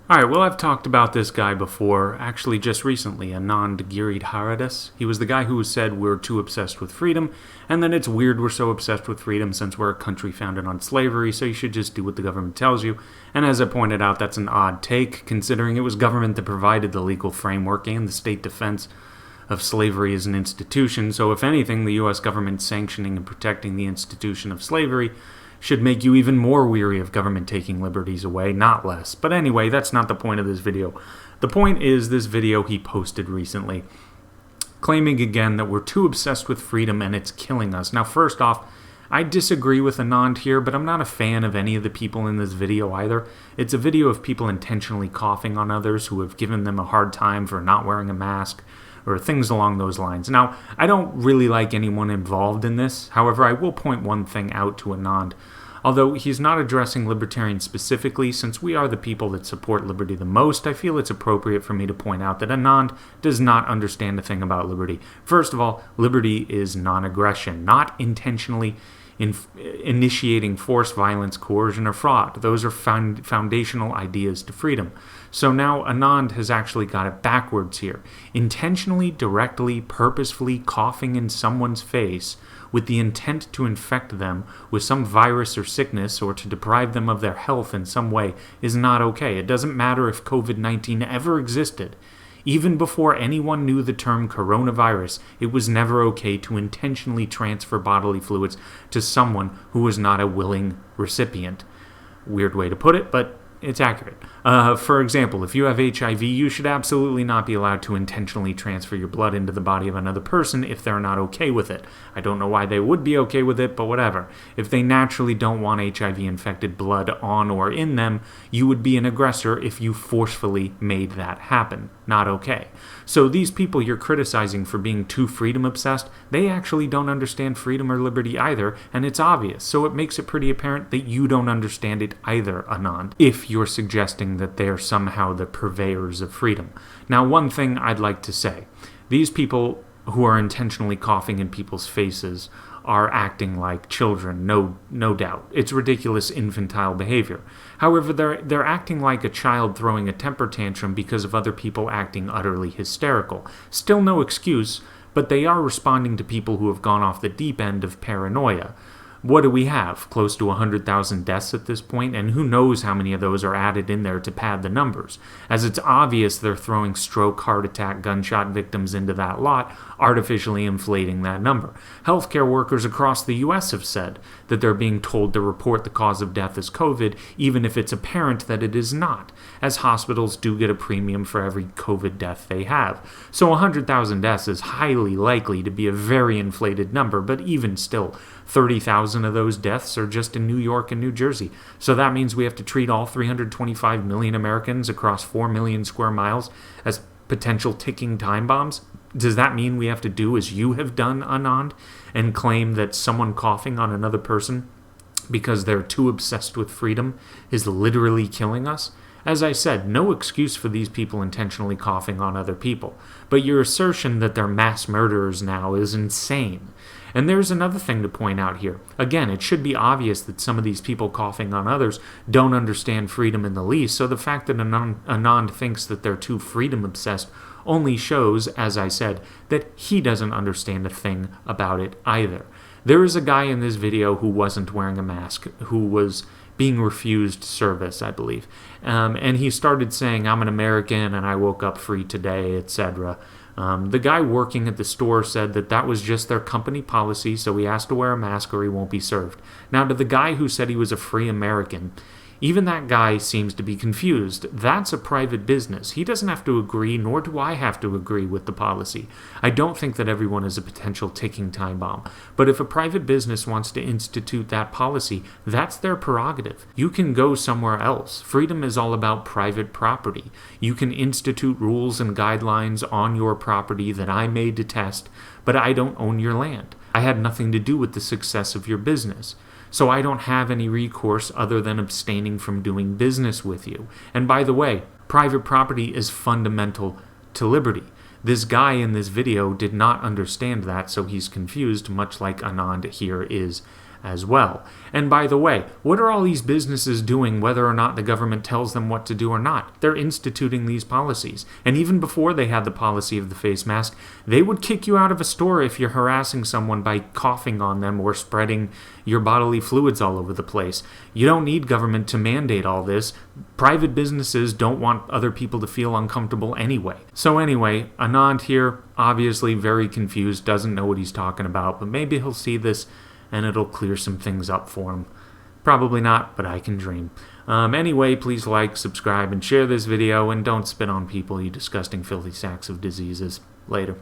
Alright, well, I've talked about this guy before, actually just recently, Anand Giridharadas. He was the guy who said we're too obsessed with freedom, and then it's weird we're so obsessed with freedom since we're a country founded on slavery, so you should just do what the government tells you. And as I pointed out, that's an odd take, considering it was government that provided the legal framework and the state defense of slavery as an institution, so if anything, the U.S. government sanctioning and protecting the institution of slavery should make you even more weary of government taking liberties away, not less. But anyway, that's not the point of this video. The point is this video he posted recently, claiming again that we're too obsessed with freedom and it's killing us. Now, first off, I disagree with Anand here, but I'm not a fan of any of the people in this video either. It's a video of people intentionally coughing on others who have given them a hard time for not wearing a mask, or things along those lines. Now, I don't really like anyone involved in this. However, I will point one thing out to Anand. Although he's not addressing libertarians specifically, since we are the people that support liberty the most, I feel it's appropriate for me to point out that Anand does not understand a thing about liberty. First of all, liberty is non-aggression, not intentionally initiating force, violence, coercion, or fraud. Those are foundational ideas to freedom. So now Anand has actually got it backwards here. Intentionally, directly, purposefully coughing in someone's face with the intent to infect them with some virus or sickness or to deprive them of their health in some way is not okay. It doesn't matter if COVID-19 ever existed. Even before anyone knew the term coronavirus, it was never okay to intentionally transfer bodily fluids to someone who was not a willing recipient. Weird way to put it, but it's accurate. For example, if you have HIV, you should absolutely not be allowed to intentionally transfer your blood into the body of another person if they're not okay with it. I don't know why they would be okay with it, but whatever. If they naturally don't want HIV-infected blood on or in them, you would be an aggressor if you forcefully made that happen. Not okay. So these people you're criticizing for being too freedom-obsessed, they actually don't understand freedom or liberty either, and it's obvious. So it makes it pretty apparent that you don't understand it either, Anand, if you're suggesting that they're somehow the purveyors of freedom. Now, one thing I'd like to say. These people who are intentionally coughing in people's faces are acting like children, no doubt. It's ridiculous infantile behavior. However, they're acting like a child throwing a temper tantrum because of other people acting utterly hysterical. Still no excuse, but they are responding to people who have gone off the deep end of paranoia. What do we have? Close to 100,000 deaths at this point, and who knows how many of those are added in there to pad the numbers, as it's obvious they're throwing stroke, heart attack, gunshot victims into that lot, artificially inflating that number. Healthcare workers across the U.S. have said that they're being told to report the cause of death as COVID, even if it's apparent that it is not, as hospitals do get a premium for every COVID death they have. So 100,000 deaths is highly likely to be a very inflated number, but even still, 30,000 of those deaths are just in New York and New Jersey. So that means we have to treat all 325 million Americans across 4 million square miles as potential ticking time bombs? Does that mean we have to do as you have done, Anand, and claim that someone coughing on another person because they're too obsessed with freedom is literally killing us? As I said, no excuse for these people intentionally coughing on other people, but your assertion that they're mass murderers now is insane. And there's another thing to point out here. Again, it should be obvious that some of these people coughing on others don't understand freedom in the least, so the fact that Anand thinks that they're too freedom-obsessed only shows, as I said, that he doesn't understand a thing about it either. There is a guy in this video who wasn't wearing a mask, who was being refused service, I believe. And he started saying, I'm an American and I woke up free today, etc. The guy working at the store said that that was just their company policy, so he has to wear a mask or he won't be served. Now, to the guy who said he was a free American, even that guy seems to be confused. That's a private business. He doesn't have to agree, nor do I have to agree with the policy. I don't think that everyone is a potential ticking time bomb. But if a private business wants to institute that policy, that's their prerogative. You can go somewhere else. Freedom is all about private property. You can institute rules and guidelines on your property that I may detest, but I don't own your land. I had nothing to do with the success of your business. So I don't have any recourse other than abstaining from doing business with you. And by the way, private property is fundamental to liberty. This guy in this video did not understand that, so he's confused, much like Anand here is as well. And by the way, what are all these businesses doing whether or not the government tells them what to do or not? They're instituting these policies. And even before they had the policy of the face mask, they would kick you out of a store if you're harassing someone by coughing on them or spreading your bodily fluids all over the place. You don't need government to mandate all this. Private businesses don't want other people to feel uncomfortable anyway. So anyway, Anand here, obviously very confused, doesn't know what he's talking about, but maybe he'll see this and it'll clear some things up for him. Probably not, but I can dream. Anyway, please like, subscribe, and share this video, and don't spit on people, you disgusting filthy sacks of diseases. Later.